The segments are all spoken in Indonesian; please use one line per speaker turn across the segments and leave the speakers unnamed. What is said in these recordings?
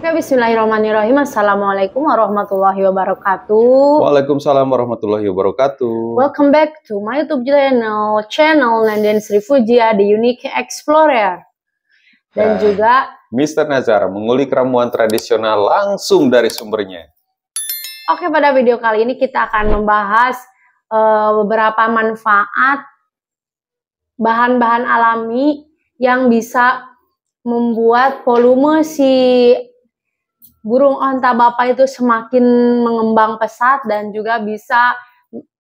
Oke, bismillahirrahmanirrahim. Assalamualaikum warahmatullahi wabarakatuh.
Waalaikumsalam warahmatullahi wabarakatuh.
Welcome back to my YouTube channel Nanden Sri Fujia, The Unique Explorer. Dan juga
Mr. Nazar mengulik ramuan tradisional langsung dari sumbernya.
Oke, pada video kali ini kita akan membahas beberapa manfaat bahan-bahan alami yang bisa membuat volume si burung onta bapa itu semakin mengembang pesat dan juga bisa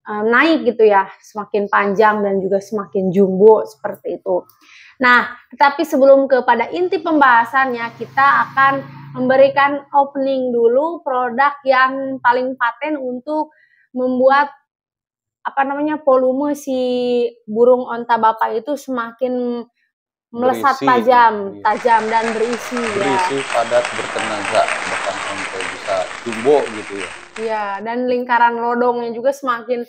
naik gitu ya, semakin panjang dan juga semakin jumbo seperti itu. Nah, tetapi sebelum kepada inti pembahasannya, kita akan memberikan opening dulu produk yang paling paten untuk membuat volume si burung onta bapa itu semakin melesat tajam dan berisi
padat, bertenaga, bahkan sampai bisa jumbo gitu ya.
Iya, dan lingkaran lodongnya juga semakin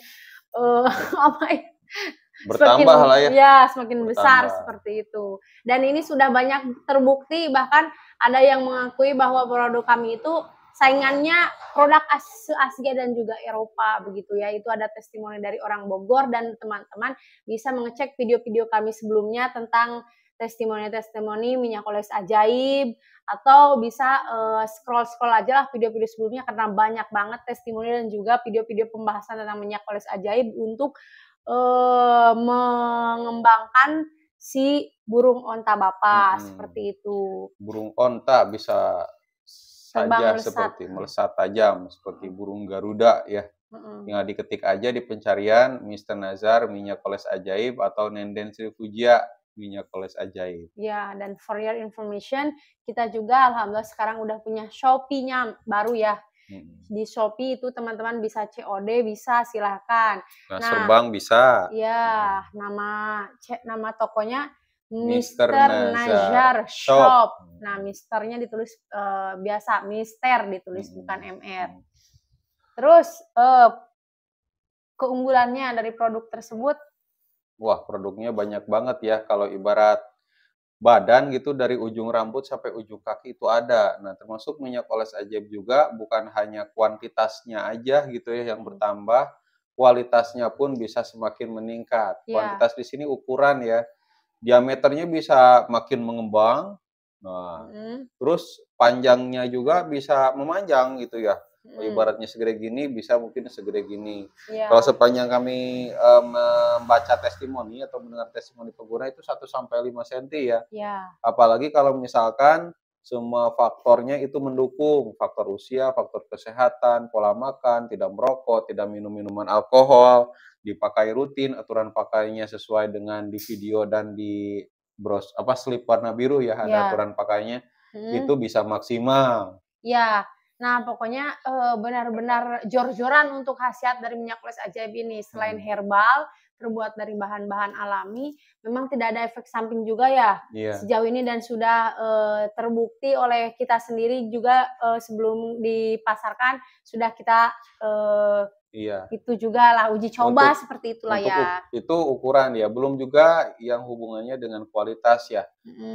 bertambah lah ya.
Ya, semakin besar seperti itu. Dan ini sudah banyak terbukti, bahkan ada yang mengakui bahwa produk kami itu saingannya produk Asia dan juga Eropa begitu ya. Itu ada testimoni dari orang Bogor, dan teman-teman bisa mengecek video-video kami sebelumnya tentang testimoni minyak oles ajaib, atau bisa scroll aja lah video-video sebelumnya, karena banyak banget testimoni dan juga video-video pembahasan tentang minyak oles ajaib untuk mengembangkan si burung onta bapa seperti itu.
Burung onta bisa saja
melesat.
Seperti melesat tajam seperti burung Garuda ya. Tinggal diketik aja di pencarian Mr. Nazar minyak oles ajaib atau Nenden Sri Fujia minyak oles ajaib.
Ya, dan for your information, kita juga alhamdulillah sekarang udah punya Shopee-nya baru ya. Di Shopee itu teman-teman bisa COD, bisa silahkan.
Nah, Serbang bisa.
Ya, nama tokonya Mr. Nazar Shop. Nah, Misternya ditulis biasa, Mister ditulis bukan MR. Terus keunggulannya dari produk tersebut,
wah, produknya banyak banget ya. Kalau ibarat badan gitu, dari ujung rambut sampai ujung kaki itu ada. Nah, termasuk minyak oles ajaib juga bukan hanya kuantitasnya aja gitu ya yang bertambah, kualitasnya pun bisa semakin meningkat. Kuantitas di sini ukuran ya. Diameternya bisa makin mengembang. Nah, terus panjangnya juga bisa memanjang gitu ya. Ibaratnya segede gini bisa mungkin segede gini. Kalau sepanjang kami membaca testimoni atau mendengar testimoni pengguna itu 1-5 cm ya. Apalagi kalau misalkan semua faktornya itu mendukung, faktor usia, faktor kesehatan, pola makan, tidak merokok, tidak minum minuman alkohol, dipakai rutin, aturan pakainya sesuai dengan di video dan di slip warna biru ya, ada aturan pakainya, itu bisa maksimal.
Ya. Nah, pokoknya benar-benar jor-joran untuk khasiat dari minyak oles ajaib ini. Selain herbal, terbuat dari bahan-bahan alami, memang tidak ada efek samping juga ya sejauh ini, dan sudah terbukti oleh kita sendiri juga sebelum dipasarkan sudah kita itu juga lah uji coba seperti itulah ya.
Itu ukuran ya, belum juga yang hubungannya dengan kualitas ya.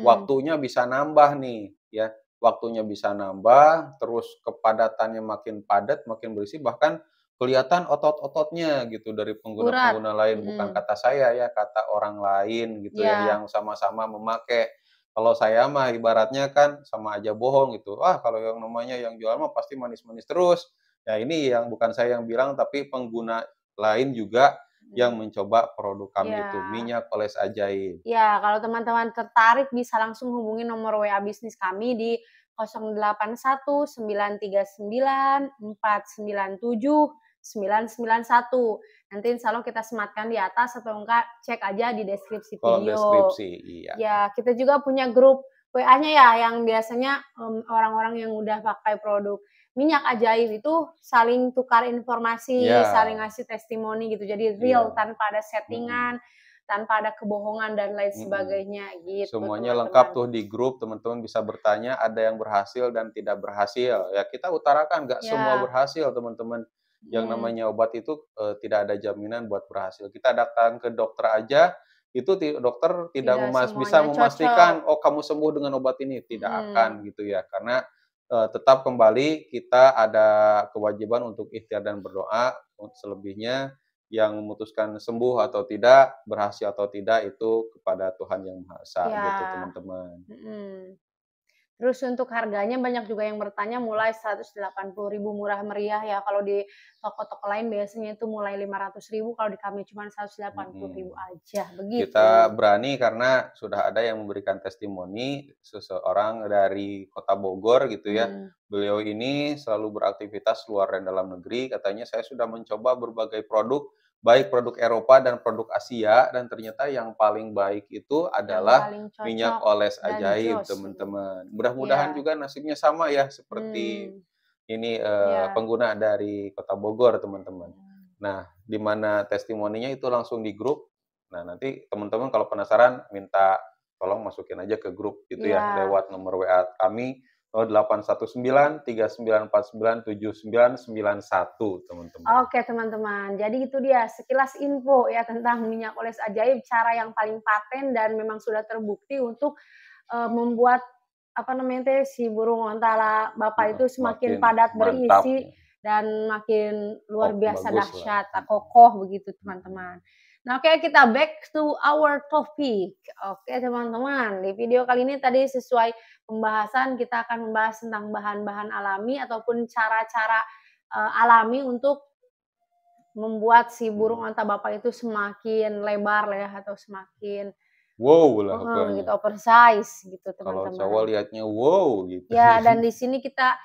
Waktunya bisa nambah nih ya. Waktunya bisa nambah, terus kepadatannya makin padat, makin berisi, bahkan kelihatan otot-ototnya gitu dari pengguna-pengguna lain. Bukan kata saya ya, kata orang lain gitu ya, yang sama-sama memakai. Kalau saya mah ibaratnya kan sama aja bohong gitu. Kalau yang namanya yang jual mah pasti manis-manis terus. Ya ini yang bukan saya yang bilang, tapi pengguna lain juga yang mencoba produk kami itu, minyak oles ajaib.
Ya, kalau teman-teman tertarik bisa langsung hubungi nomor WA bisnis kami di 0819397497 Nanti insya Allah kita sematkan di atas, atau enggak cek aja di deskripsi video.
Deskripsi, iya.
Ya, kita juga punya grup WA-nya ya, yang biasanya orang-orang yang udah pakai produk minyak ajaib itu saling tukar informasi, saling ngasih testimoni gitu. Jadi real, tanpa ada settingan, tanpa ada kebohongan dan lain sebagainya gitu.
Semuanya lengkap tuh di grup, teman-teman bisa bertanya, ada yang berhasil dan tidak berhasil. Ya, kita utarakan nggak semua berhasil, teman-teman. Yang namanya obat itu tidak ada jaminan buat berhasil. Kita datang ke dokter aja, itu dokter tidak bisa memastikan, oh kamu sembuh dengan obat ini. Tidak akan gitu ya, karena tetap kembali kita ada kewajiban untuk ikhtiar dan berdoa. Selebihnya yang memutuskan sembuh atau tidak, berhasil atau tidak itu kepada Tuhan Yang Maha Esa gitu
Ya.
teman-teman.
Terus untuk harganya banyak juga yang bertanya mulai 180.000 murah meriah ya, kalau di toko-toko lain biasanya itu mulai 500.000, kalau di kami cuma 180.000 aja, begitu.
Kita berani karena sudah ada yang memberikan testimoni, seseorang dari Kota Bogor gitu ya. Beliau ini selalu beraktivitas luar dan dalam negeri, katanya saya sudah mencoba berbagai produk, baik produk Eropa dan produk Asia, dan ternyata yang paling baik itu adalah
paling
minyak
cocok
oles
dan
ajaib,
jos.
teman-teman. Mudah-mudahan juga nasibnya sama ya seperti ini pengguna dari Kota Bogor, teman-teman. Nah, di mana testimoninya itu langsung di grup. Nah, nanti teman-teman kalau penasaran minta tolong masukin aja ke grup gitu ya lewat nomor WA kami 081939497991 teman-teman.
Oke teman-teman, jadi itu dia sekilas info ya tentang minyak oles ajaib, cara yang paling paten dan memang sudah terbukti untuk membuat apa namanya si burung ontala Bapak itu semakin padat berisi dan makin luar biasa dahsyat, kokoh begitu teman-teman. Nah oke, kita back to our topic. Oke teman-teman, di video kali ini tadi sesuai pembahasan kita akan membahas tentang bahan-bahan alami ataupun cara-cara alami untuk membuat si burung onta Bapak itu semakin lebar lah ya, atau semakin gitu, oversize gitu teman-teman.
Kalau cowok lihatnya wow gitu.
Ya, dan di sini kita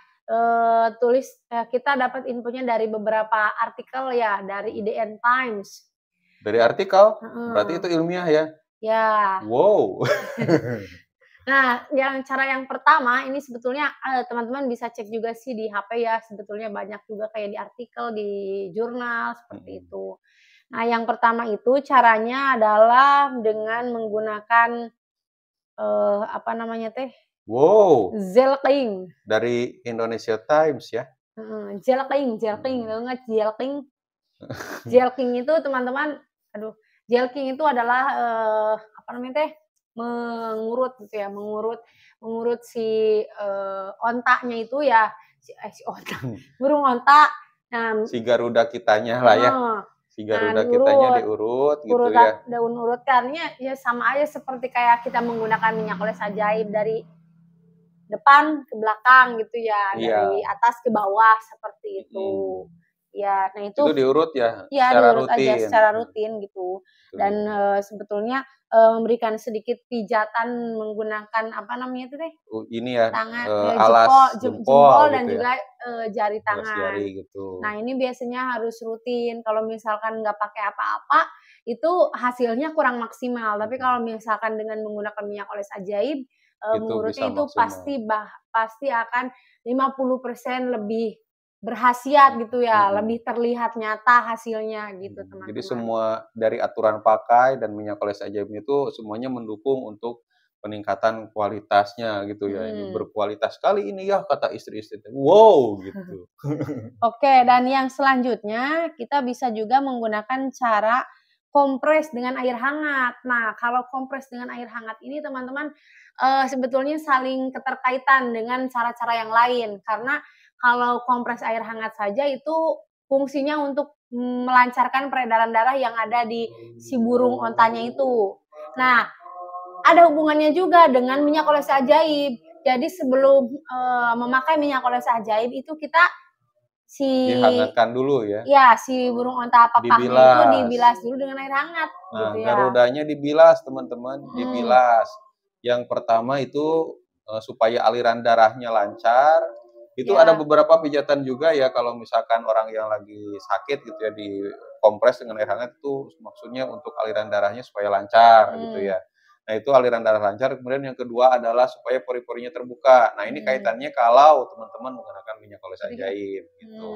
tulis kita dapat infonya dari beberapa artikel ya, dari IDN Times.
Dari artikel? Berarti itu ilmiah ya?
Ya.
Wow.
Nah, cara yang pertama ini sebetulnya teman-teman bisa cek juga sih di HP ya, sebetulnya banyak juga kayak di artikel, di jurnal seperti itu. Nah, yang pertama itu caranya adalah dengan menggunakan apa namanya teh?
Wow.
Zelking.
Dari Indonesia Times ya?
Zelking, tahu nggak Zelking? Zelking itu teman-teman, Zelking itu adalah apa namanya teh? Mengurut gitu ya, mengurut si ontanya itu ya, si onta, burung onta. Nah,
si Garuda kitanya lah ya. Si Garuda kitanya diurut gitu ya.
Daun urutkannya ya sama aja seperti kayak kita menggunakan minyak oles ajaib dari depan ke belakang gitu ya, dari atas ke bawah seperti itu. Ya, nah itu
diurut ya,
diurut aja secara rutin gitu. Dan sebetulnya memberikan sedikit pijatan menggunakan apa namanya itu teh?
Ini ya,
tangan,
jempol
dan
gitu
juga jari
ya.
tangan.
Jari gitu.
Nah ini biasanya harus rutin. Kalau misalkan nggak pakai apa-apa, itu hasilnya kurang maksimal. Tapi kalau misalkan dengan menggunakan minyak oles ajaib, mengurutnya itu pasti akan 50% lebih berkhasiat gitu ya, lebih terlihat nyata hasilnya gitu teman-teman.
Jadi semua dari aturan pakai dan minyak oles ajaib itu semuanya mendukung untuk peningkatan kualitasnya gitu ya. Ini berkualitas sekali ini ya kata istri-istri. Wow gitu.
Oke, dan yang selanjutnya kita bisa juga menggunakan cara kompres dengan air hangat. Nah, kalau kompres dengan air hangat ini teman-teman sebetulnya saling keterkaitan dengan cara-cara yang lain, karena kalau kompres air hangat saja itu fungsinya untuk melancarkan peredaran darah yang ada di si burung ontanya itu. Nah, ada hubungannya juga dengan minyak oles ajaib. Jadi sebelum memakai minyak oles ajaib itu kita
dihangatkan dulu ya.
Ya, si burung onta papahnya itu dibilas dulu dengan air hangat gitu ya.
Garudanya dibilas teman-teman, dibilas. Yang pertama itu supaya aliran darahnya lancar. Itu ada beberapa pijatan juga ya kalau misalkan orang yang lagi sakit gitu ya, dikompres dengan air hangat itu maksudnya untuk aliran darahnya supaya lancar gitu ya. Nah itu aliran darah lancar. Kemudian yang kedua adalah supaya pori-porinya terbuka. Nah ini kaitannya kalau teman-teman menggunakan minyak oles ajaib gitu.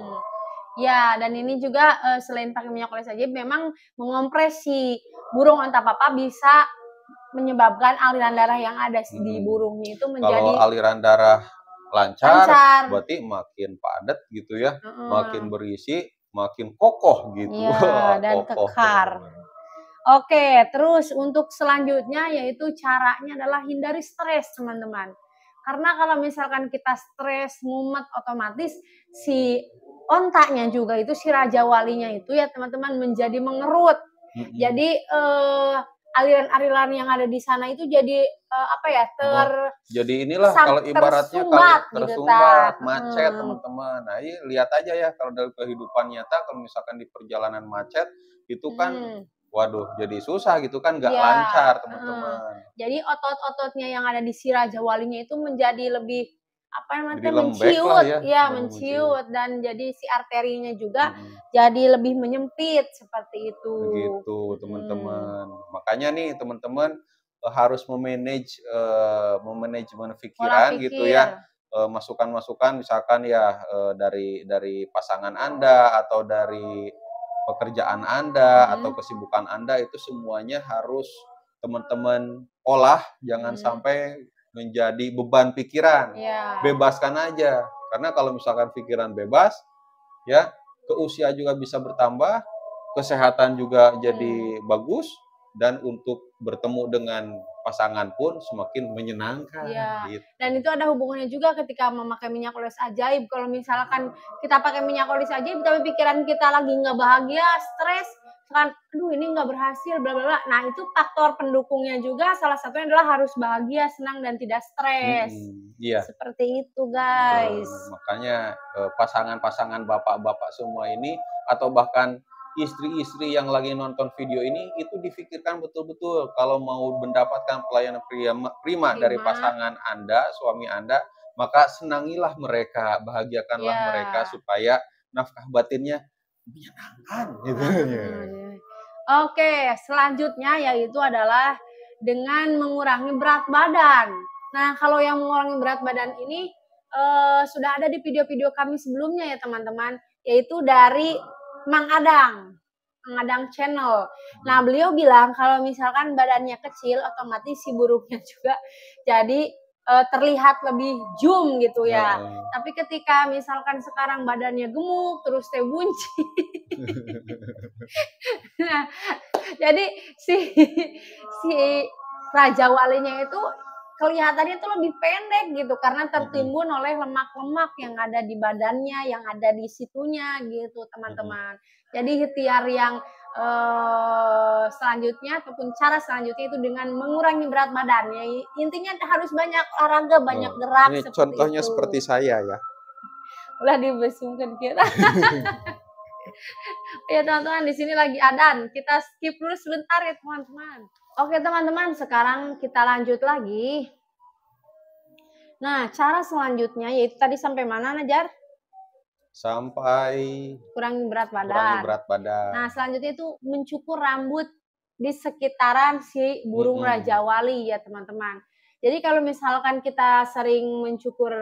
Ya, dan ini juga selain pakai minyak oles ajaib, memang mengompres si burung onta papa bisa menyebabkan aliran darah yang ada di burungnya itu menjadi,
kalau aliran darah lancar, berarti makin padat gitu ya, makin berisi, makin kokoh gitu.
Ya, dan kekar. Oke, terus untuk selanjutnya yaitu caranya adalah hindari stres teman-teman. Karena kalau misalkan kita stres, mumet, otomatis si ontaknya juga itu, si Raja Walinya itu ya teman-teman menjadi mengerut. Jadi aliran-aliran yang ada di sana itu jadi apa ya,
jadi inilah kalau ibaratnya tersumbat, macet teman-teman. Nah, lihat aja ya kalau dalam kehidupan nyata kalau misalkan di perjalanan macet itu kan waduh jadi susah gitu kan, nggak lancar teman-teman.
Jadi otot-ototnya yang ada di si Raja Walinya itu menjadi lebih apa namanya,
menciut
ya, menciut, dan jadi si arterinya juga jadi lebih menyempit seperti itu.
Begitu teman-teman. Makanya nih teman-teman harus memanajemen pikiran gitu ya. Masukan-masukan misalkan ya dari pasangan Anda atau dari pekerjaan Anda atau kesibukan Anda, itu semuanya harus teman-teman olah, jangan sampai menjadi beban pikiran. Bebaskan aja. Karena kalau misalkan pikiran bebas ya, ke usia juga bisa bertambah, kesehatan juga jadi bagus, dan untuk bertemu dengan pasangan pun semakin menyenangkan.
Gitu. Dan itu ada hubungannya juga ketika memakai minyak oles ajaib. Kalau misalkan kita pakai minyak oles ajaib tapi pikiran kita lagi nggak bahagia, stres, kan, aduh ini nggak berhasil, bla bla bla. Nah itu faktor pendukungnya juga salah satunya adalah harus bahagia, senang, dan tidak stres. Seperti itu guys.
Makanya pasangan-pasangan bapak-bapak semua ini atau bahkan istri-istri yang lagi nonton video ini itu difikirkan betul-betul kalau mau mendapatkan pelayanan prima dari pasangan Anda, suami Anda, maka senangilah mereka, bahagiakanlah mereka supaya nafkah batinnya menyenangkan gitu.
Oke, selanjutnya yaitu adalah dengan mengurangi berat badan. Nah, kalau yang mengurangi berat badan ini sudah ada di video-video kami sebelumnya ya teman-teman, yaitu dari Mang Adang Channel. Nah, beliau bilang kalau misalkan badannya kecil, otomatis si burungnya juga jadi terlihat lebih zoom gitu ya. Tapi ketika misalkan sekarang badannya gemuk, terus teh bunci. Nah, jadi si Raja Walinya itu kelihatannya tuh lebih pendek gitu karena tertimbun oleh lemak-lemak yang ada di badannya, yang ada di situnya gitu teman-teman. Jadi ikhtiar yang selanjutnya ataupun cara selanjutnya itu dengan mengurangi berat badannya. Intinya harus banyak olahraga, banyak gerak.
Ini contohnya itu. Seperti saya ya.
Ulah dibesungkan kita. Ya teman-teman, di sini lagi adan. Kita skip dulu sebentar ya teman-teman. Oke teman-teman, sekarang kita lanjut lagi. Nah, cara selanjutnya yaitu tadi sampai mana Najar?
Sampai
kurangi berat badan. Nah, selanjutnya itu mencukur rambut di sekitaran si burung Raja Wali ya teman-teman. Jadi kalau misalkan kita sering mencukur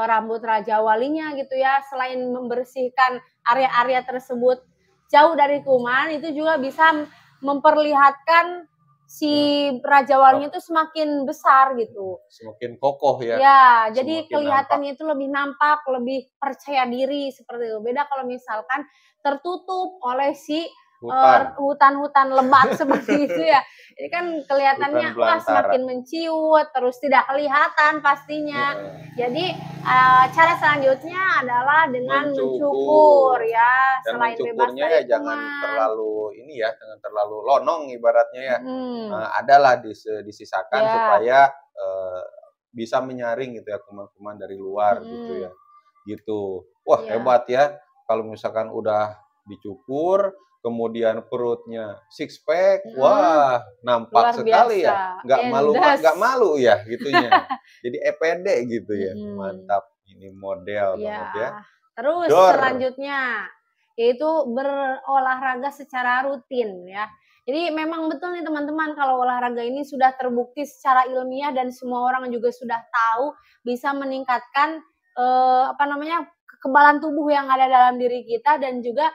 rambut Raja Walinya gitu ya, selain membersihkan area-area tersebut jauh dari kuman, itu juga bisa memperlihatkan si Raja Walinya itu semakin besar gitu.
Semakin kokoh ya.
Ya, jadi kelihatannya itu lebih nampak, lebih percaya diri seperti itu. Beda kalau misalkan tertutup oleh si hutan-hutan lebat seperti itu ya. Ini kan kelihatannya wah semakin menciut, terus tidak kelihatan pastinya. Jadi cara selanjutnya adalah dengan mencukur ya.
Dan selain mencukurnya ya jangan terlalu ini ya, jangan terlalu lonong ibaratnya ya. Adalah disisakan supaya bisa menyaring gitu ya kuman-kuman dari luar gitu ya. Gitu. Wah, hebat ya. Kalau misalkan udah dicukur, kemudian perutnya six pack, wah nampak sekali ya, nggak malu ya gitunya. Jadi EPD gitu ya, mantap ini model banget ya.
Terus selanjutnya yaitu berolahraga secara rutin ya. Jadi memang betul nih teman-teman kalau olahraga ini sudah terbukti secara ilmiah dan semua orang juga sudah tahu bisa meningkatkan kekebalan tubuh yang ada dalam diri kita dan juga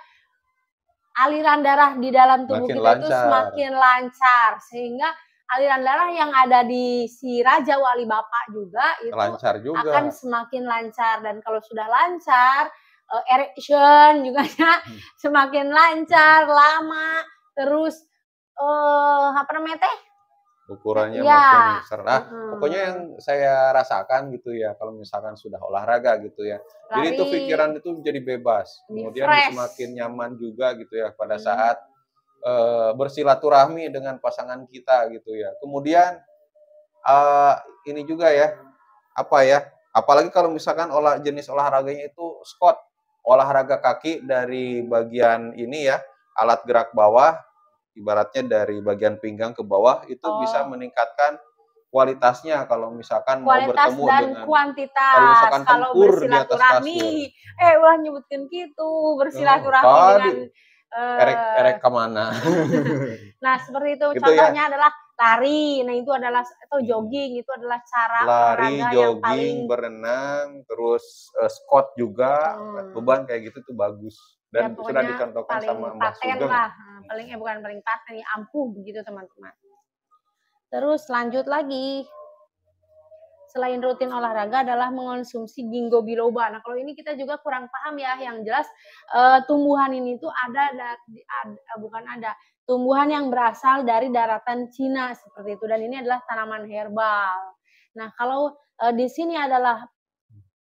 aliran darah di dalam tubuh kita itu semakin lancar sehingga aliran darah yang ada di si Raja Wali Bapak juga itu akan semakin lancar, dan kalau sudah lancar erection juga ya semakin lancar, lama, terus
ukurannya
Iya.
makin besar. Nah, pokoknya yang
Heeh.
saya rasakan gitu ya, kalau misalkan sudah olahraga gitu ya. Jadi itu
Lari,
pikiran itu jadi bebas.
lebih
Kemudian semakin
fresh.
nyaman juga gitu ya pada
Mhm.
saat bersilaturahmi dengan pasangan kita gitu ya. Kemudian eh, ini juga ya, apa ya? Apalagi kalau misalkan jenis olahraganya itu squat, olahraga kaki dari bagian ini ya, alat gerak bawah, ibaratnya dari bagian pinggang ke bawah itu bisa
Oh,
meningkatkan kualitasnya kalau misalkan mau
kualitas
bertemu
dan
dengan kalau
kuantitas.
misalkan
Kalau
tempur di atas kasur.
bersilaturahmi, ulah nyebutkan gitu,
Oh,
bersilaturahmi
tadi
dengan
erek ke mana?
nah, seperti itu.
Gitu ya.
Contohnya adalah lari. Nah, itu adalah atau
Mm-mm.
jogging, itu adalah cara
Lari,
olahraga yang
jogging,
paling
berenang, terus squat juga, angkat
hmm,
beban kayak gitu tuh bagus. Dan
ya
sudah
pokoknya
dicontohkan sama
paling
Mbah
paten
Sugeng.
lah. Paling bukan paling paten, ya ampuh begitu teman-teman. Terus lanjut lagi. Selain rutin olahraga adalah mengonsumsi ginkgo biloba. Nah, kalau ini kita juga kurang paham ya. Yang jelas tumbuhan ini tuh bukan ada. Tumbuhan yang berasal dari daratan Cina seperti itu, dan ini adalah tanaman herbal. Nah, kalau di sini adalah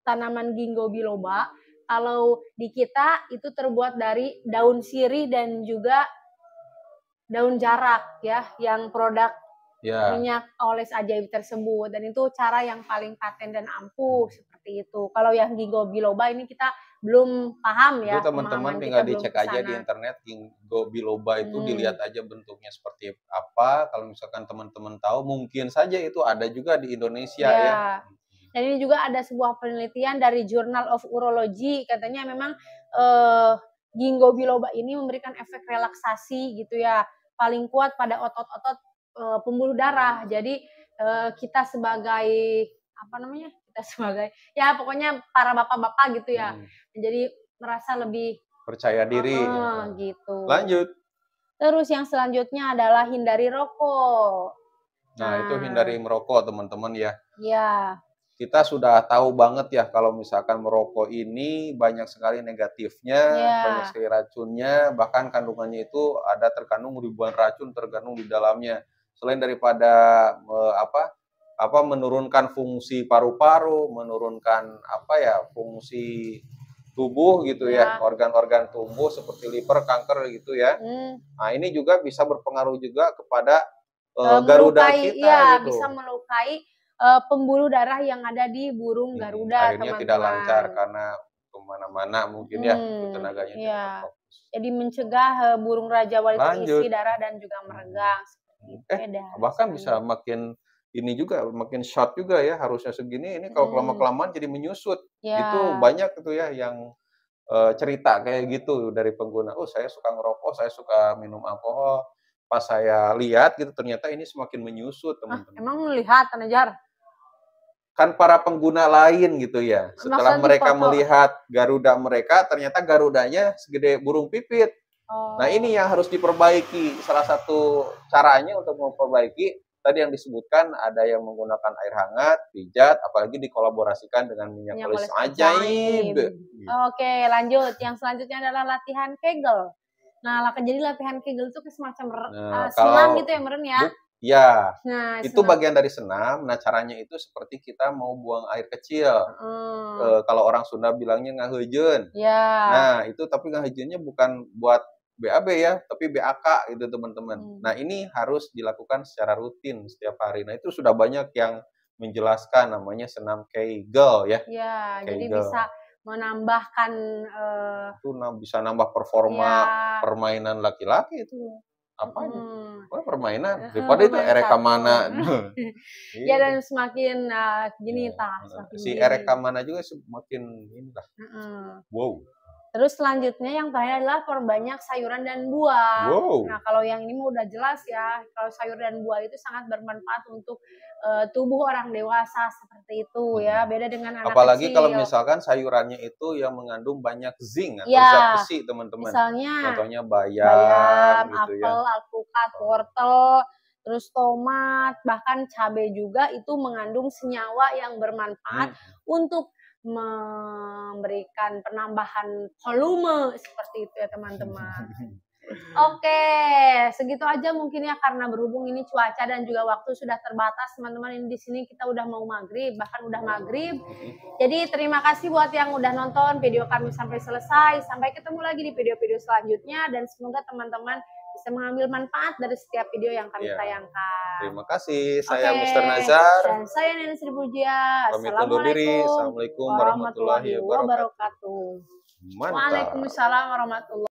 tanaman ginkgo biloba. Kalau di kita itu terbuat dari daun sirih dan juga daun jarak ya, yang produk
Ya,
minyak oles ajaib tersebut, dan itu cara yang paling paten dan ampuh seperti itu. Kalau yang ginkgo biloba ini kita belum paham
itu
ya,
teman-teman
pemahaman kita
tinggal
belum
dicek
ke
aja di
sana.
internet ginkgo biloba itu
Hmm,
dilihat aja bentuknya seperti apa. Kalau misalkan teman-teman tahu, mungkin saja itu ada juga di Indonesia ya.
ya. Dan ini juga ada sebuah penelitian dari Journal of Urology, katanya memang eh, ginkgo biloba ini memberikan efek relaksasi gitu ya, paling kuat pada otot-otot pembuluh darah. Jadi kita sebagai apa namanya? Kita sebagai ya pokoknya para bapak-bapak gitu ya.
Hmm,
Jadi merasa lebih
percaya diri.
gitu.
Lanjut.
Terus yang selanjutnya adalah hindari rokok.
Nah, itu hindari
Nah,
merokok, teman-teman ya.
ya,
Kita sudah tahu banget ya kalau misalkan merokok ini banyak sekali negatifnya, banyak
ya.
sekali racunnya, bahkan kandungannya itu ada terkandung ribuan racun terkandung di dalamnya. Selain daripada menurunkan fungsi paru-paru, menurunkan fungsi tubuh gitu ya,
Ya,
organ-organ tubuh seperti liver, kanker gitu ya.
hmm,
Nah, ini juga bisa berpengaruh juga kepada garuda
melukai,
kita
ya bisa
gitu.
melukai pembuluh darah yang ada di burung garuda,
Akhirnya tidak lancar
teman-teman.
karena kemana-mana mungkin ya, itu tenaganya tidak
Ya.
terfokus.
Jadi mencegah burung raja wali terisi
Lanjut.
darah dan juga
Mhm.
meregang seperti itu.
Eh,
Dah,
bahkan bisa
lanjut.
makin ini juga, makin short juga ya, harusnya segini, ini kalau
Hmm,
kelamaan jadi menyusut. Itu
ya.
banyak itu ya yang cerita kayak gitu dari pengguna, "Oh, saya suka ngerokok, saya suka minum alkohol." Pas saya lihat gitu ternyata ini semakin menyusut,
Ah,
teman-teman.
emang lihat Anajar?
Kan para pengguna lain gitu ya, setelah
Maksudnya di
mereka
foto.
melihat garuda mereka, ternyata garudanya segede burung pipit. Nah, ini
Oh.
yang harus diperbaiki. Salah satu caranya untuk memperbaiki, tadi yang disebutkan ada yang menggunakan air hangat, pijat, apalagi dikolaborasikan dengan minyak
Minyak
olis
oles
ajaib.
ajaib. Oke, lanjut. Yang selanjutnya adalah latihan Kegel. Nah, jadi latihan Kegel itu semacam
Nah,
senam
kalau
gitu ya, meren ya?
ya,
Nah,
itu
senam.
bagian dari senam. Nah, caranya itu seperti kita mau buang air kecil.
Heeh.
Kalau orang Sunda bilangnya ngaheujeun.
Ya.
Nah, itu tapi ngehijaunya bukan buat BAB ya, tapi BAK gitu teman-teman.
Hmm.
Nah, ini harus dilakukan secara rutin setiap hari. Nah, itu sudah banyak yang menjelaskan namanya senam Kegel ya,
Ya, jadi
Kegel.
bisa menambahkan
Itu bisa nambah performa
ya,
permainan laki-laki itu. Apanya?
mm,
Oh, permainan. Daripada itu
bermain
Ereka mana.
catur. Ya,
Itu.
dan semakin gini
Ya,
semakin
si
gini.
Ereka mana juga semakin ini lah.
Heeh.
Wow.
Terus selanjutnya yang terakhir adalah perbanyak sayuran dan buah. Nah,
Wow.
kalau yang ini udah jelas ya, kalau sayur dan buah itu sangat bermanfaat untuk tubuh orang dewasa seperti itu ya,
Mhm.
beda dengan anak
Apalagi kalau
kecil.
misalkan sayurannya itu yang mengandung banyak zinc atau zat
Ya,
besi, teman-teman.
misalnya
Contohnya bayam
bayam,
gitu ya.
apel, alpukat, wortel, terus tomat, bahkan cabai juga itu mengandung senyawa yang bermanfaat
Hmm.
untuk memberikan penambahan volume seperti itu ya, teman-teman. Oke, segitu aja mungkin ya karena berhubung ini cuaca dan juga waktu sudah terbatas teman-teman, ini di sini kita udah mau maghrib, bahkan udah maghrib. Jadi terima kasih buat yang udah nonton video kami sampai selesai. Sampai ketemu lagi di video-video selanjutnya dan semoga teman-teman bisa mengambil manfaat dari setiap video yang kami tayangkan.
Terima kasih, saya
Oke,
Mr. Nazar.
dan saya Nenek Sri Puja.
Pamit undur diri.
Assalamualaikum
Assalamualaikum warahmatullahi wabarakatuh.
wabarakatuh.
Mantap.
Waalaikumsalam warahmatullahi